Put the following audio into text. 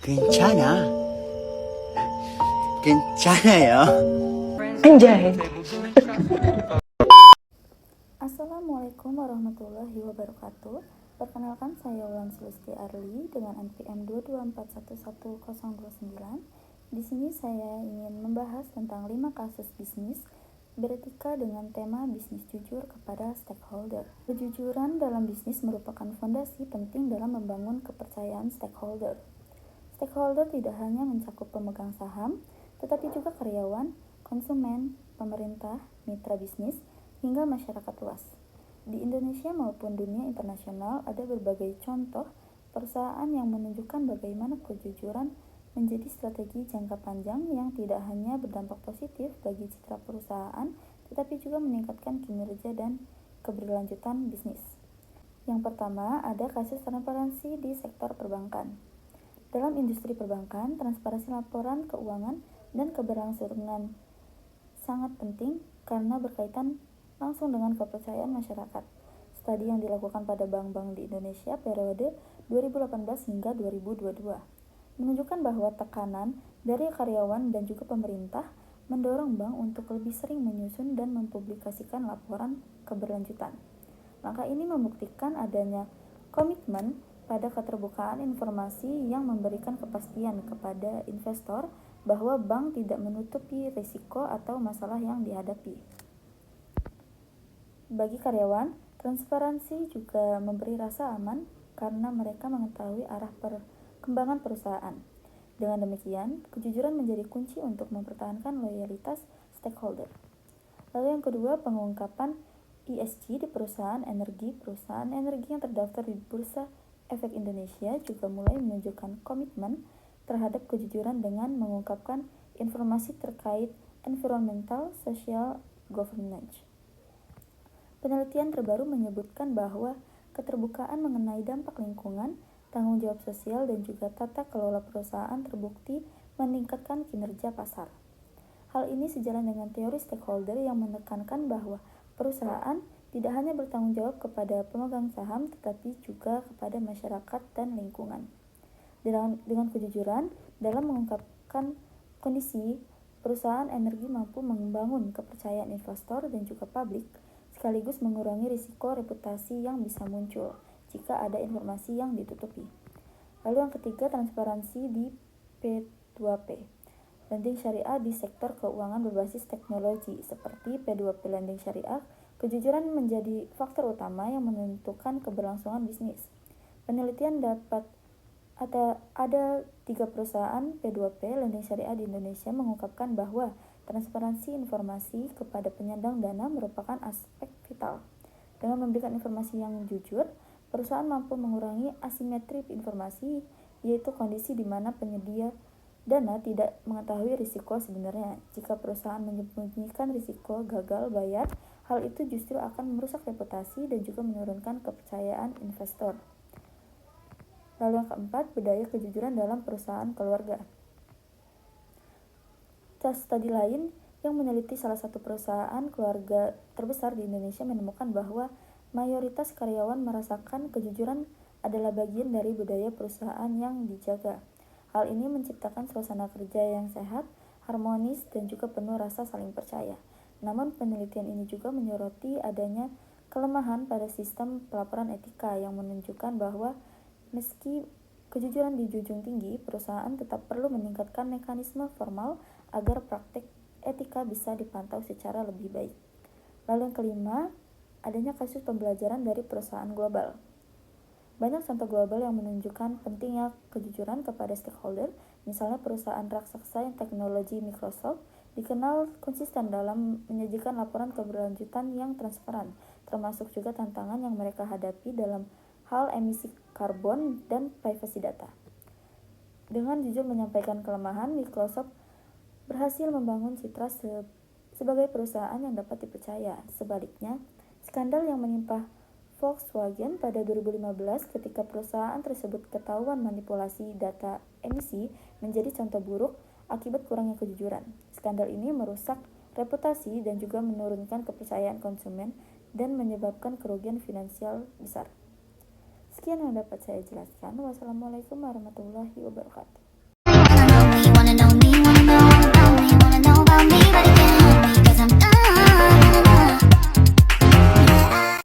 괜찮아. 괜찮아요. Anjay. Assalamualaikum warahmatullahi wabarakatuh. Perkenalkan, saya Wulan Sulisti Arli dengan NPM 224111029. Di sini saya ingin membahas tentang 5 kasus bisnis beretika dengan tema bisnis jujur kepada stakeholder. Kejujuran dalam bisnis merupakan fondasi penting dalam membangun kepercayaan stakeholder. Stakeholder tidak hanya mencakup pemegang saham, tetapi juga karyawan, konsumen, pemerintah, mitra bisnis, hingga masyarakat luas. Di Indonesia maupun dunia internasional ada berbagai contoh perusahaan yang menunjukkan bagaimana kejujuran menjadi strategi jangka panjang yang tidak hanya berdampak positif bagi citra perusahaan, tetapi juga meningkatkan kinerja dan keberlanjutan bisnis. Yang pertama, ada kasus transparansi di sektor perbankan. Dalam industri perbankan, transparansi laporan keuangan dan keberlangsungan sangat penting karena berkaitan langsung dengan kepercayaan masyarakat. Studi yang dilakukan pada bank-bank di Indonesia periode 2018 hingga 2022 menunjukkan bahwa tekanan dari karyawan dan juga pemerintah mendorong bank untuk lebih sering menyusun dan mempublikasikan laporan keberlanjutan. Langkah ini membuktikan adanya komitmen pada keterbukaan informasi yang memberikan kepastian kepada investor bahwa bank tidak menutupi risiko atau masalah yang dihadapi. Bagi karyawan, transparansi juga memberi rasa aman karena mereka mengetahui arah perkembangan perusahaan. Dengan demikian, kejujuran menjadi kunci untuk mempertahankan loyalitas stakeholder. Lalu yang kedua, pengungkapan ESG di perusahaan energi. Perusahaan energi yang terdaftar di Bursa Efek Indonesia juga mulai menunjukkan komitmen terhadap kejujuran dengan mengungkapkan informasi terkait environmental, social, governance. Penelitian terbaru menyebutkan bahwa keterbukaan mengenai dampak lingkungan, tanggung jawab sosial, dan juga tata kelola perusahaan terbukti meningkatkan kinerja pasar. Hal ini sejalan dengan teori stakeholder yang menekankan bahwa perusahaan tidak hanya bertanggung jawab kepada pemegang saham, tetapi juga kepada masyarakat dan lingkungan. Dengan kejujuran dalam mengungkapkan kondisi, perusahaan energi mampu membangun kepercayaan investor dan juga publik, sekaligus mengurangi risiko reputasi yang bisa muncul jika ada informasi yang ditutupi. Lalu yang ketiga, transparansi di P2P. Lending syariah di sektor keuangan berbasis teknologi seperti P2P lending syariah, kejujuran menjadi faktor utama yang menentukan keberlangsungan bisnis. Penelitian dapat ada 3 perusahaan P2P lending syariah di Indonesia mengungkapkan bahwa transparansi informasi kepada penyandang dana merupakan aspek vital. Dengan memberikan informasi yang jujur, perusahaan mampu mengurangi asimetri informasi, yaitu kondisi di mana penyedia dana tidak mengetahui risiko sebenarnya. Jika perusahaan menyembunyikan risiko gagal bayar, hal itu justru akan merusak reputasi dan juga menurunkan kepercayaan investor. Lalu yang keempat, budaya kejujuran dalam perusahaan keluarga. Studi lain yang meneliti salah satu perusahaan keluarga terbesar di Indonesia menemukan bahwa mayoritas karyawan merasakan kejujuran adalah bagian dari budaya perusahaan yang dijaga. Hal ini menciptakan suasana kerja yang sehat, harmonis, dan juga penuh rasa saling percaya. Namun penelitian ini juga menyoroti adanya kelemahan pada sistem pelaporan etika yang menunjukkan bahwa meski kejujuran dijunjung tinggi, perusahaan tetap perlu meningkatkan mekanisme formal agar praktik etika bisa dipantau secara lebih baik. Lalu yang kelima, adanya kasus pembelajaran dari perusahaan global. Banyak contoh global yang menunjukkan pentingnya kejujuran kepada stakeholder. Misalnya perusahaan raksasa teknologi Microsoft dikenal konsisten dalam menyajikan laporan keberlanjutan yang transparan, termasuk juga tantangan yang mereka hadapi dalam hal emisi karbon dan privasi data. Dengan jujur menyampaikan kelemahan, Microsoft berhasil membangun citra sebagai perusahaan yang dapat dipercaya. Sebaliknya, skandal yang menimpa Volkswagen pada 2015 ketika perusahaan tersebut ketahuan manipulasi data emisi menjadi contoh buruk akibat kurangnya kejujuran. Skandal ini merusak reputasi dan juga menurunkan kepercayaan konsumen dan menyebabkan kerugian finansial besar. Sekian yang dapat saya jelaskan. Wassalamualaikum warahmatullahi wabarakatuh.